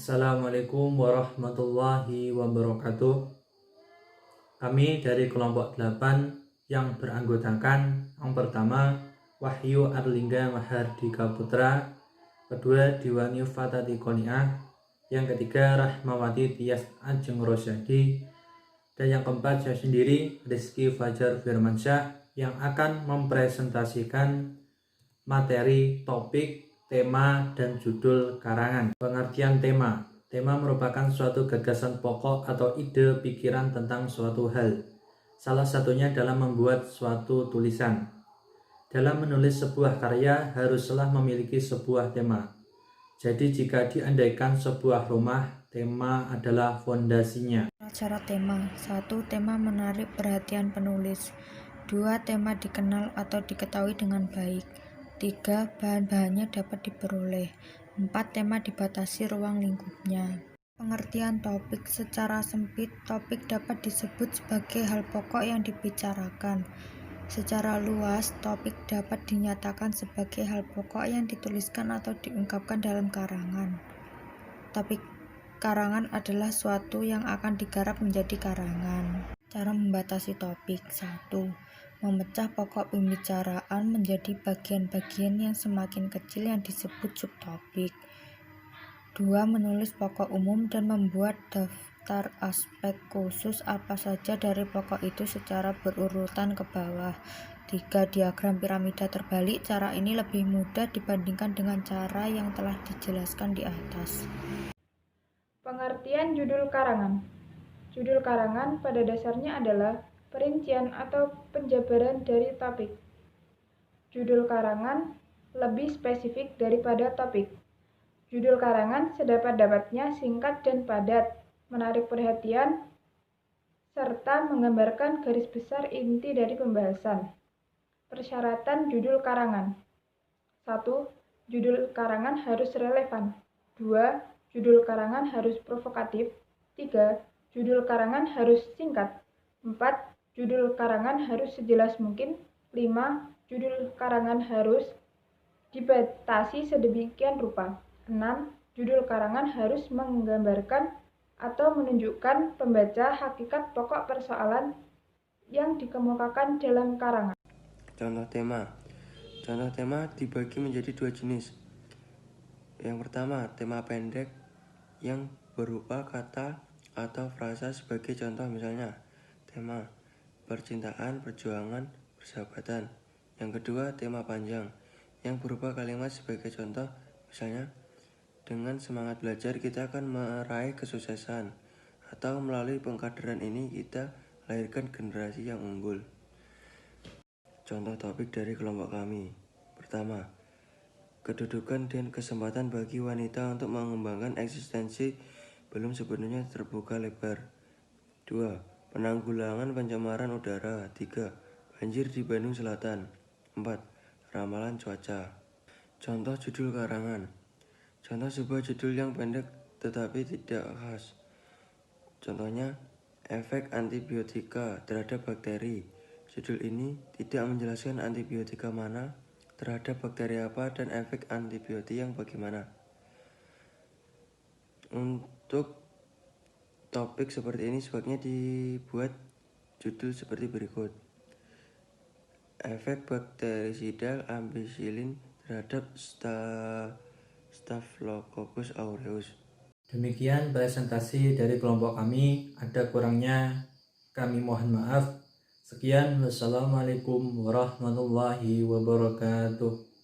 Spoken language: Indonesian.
Assalamualaikum warahmatullahi wabarakatuh. Kami dari kelompok 8 yang beranggotakan yang pertama Wahyu Arlingga Mahardika Putra, kedua Diwani Fatati Qoniah, yang ketiga Rahmawati Tias Ajeng Rosyadi, dan yang keempat saya sendiri Rizky Fajar Firmansyah yang akan mempresentasikan materi, topik, tema, dan judul karangan. Pengertian tema. Tema merupakan suatu gagasan pokok atau ide pikiran tentang suatu hal. Salah satunya dalam membuat suatu tulisan. Dalam menulis sebuah karya haruslah memiliki sebuah tema. Jadi jika diandaikan sebuah rumah, tema adalah fondasinya. Syarat tema. 1. Tema menarik perhatian penulis. 2. Tema dikenal atau diketahui dengan baik. 3. Bahan-bahannya dapat diperoleh. 4. Tema dibatasi ruang lingkupnya. Pengertian topik. Secara sempit, topik dapat disebut sebagai hal pokok yang dibicarakan. Secara luas, topik dapat dinyatakan sebagai hal pokok yang dituliskan atau diungkapkan dalam karangan. Topik karangan adalah suatu yang akan digarap menjadi karangan. Cara membatasi topik. 1. Memecah pokok pembicaraan menjadi bagian-bagian yang semakin kecil yang disebut subtopik. 2. Menulis pokok umum dan membuat daftar aspek khusus apa saja dari pokok itu secara berurutan ke bawah. 3. Diagram piramida terbalik. Cara ini lebih mudah dibandingkan dengan cara yang telah dijelaskan di atas. Pengertian judul karangan. Judul karangan pada dasarnya adalah perincian atau penjabaran dari topik. Judul karangan lebih spesifik daripada topik. Judul karangan sedapat-dapatnya singkat dan padat, menarik perhatian, serta menggambarkan garis besar inti dari pembahasan. Persyaratan judul karangan. 1. Judul karangan harus relevan. 2. Judul karangan harus provokatif. 3. Judul karangan harus singkat. 4. Judul karangan harus sejelas mungkin. 5. Judul karangan harus dibatasi sedemikian rupa. 6. Judul karangan harus menggambarkan atau menunjukkan pembaca hakikat pokok persoalan yang dikemukakan dalam karangan. Contoh tema. Contoh tema dibagi menjadi dua jenis. Yang pertama, tema pendek yang berupa kata atau frasa sebagai contoh, misalnya tema percintaan, perjuangan, persahabatan. Yang kedua, tema panjang yang berupa kalimat sebagai contoh, misalnya dengan semangat belajar kita akan meraih kesuksesan, atau melalui pengkaderan ini kita lahirkan generasi yang unggul. Contoh topik dari kelompok kami. Pertama, kedudukan dan kesempatan bagi wanita untuk mengembangkan eksistensi belum sepenuhnya terbuka lebar. 2. Penanggulangan pencemaran udara. 3. Banjir di Bandung Selatan. 4. Ramalan cuaca. Contoh judul karangan. Contoh sebuah judul yang pendek tetapi tidak khas. Contohnya, efek antibiotika terhadap bakteri. Judul ini tidak menjelaskan antibiotika mana, terhadap bakteri apa, dan efek antibiotik yang bagaimana. Untuk topik seperti ini sebaiknya dibuat judul seperti berikut. Efek bakterisidal ampicillin terhadap Staphylococcus aureus. Demikian presentasi dari kelompok kami. Ada kurangnya kami mohon maaf. Sekian, wassalamualaikum warahmatullahi wabarakatuh.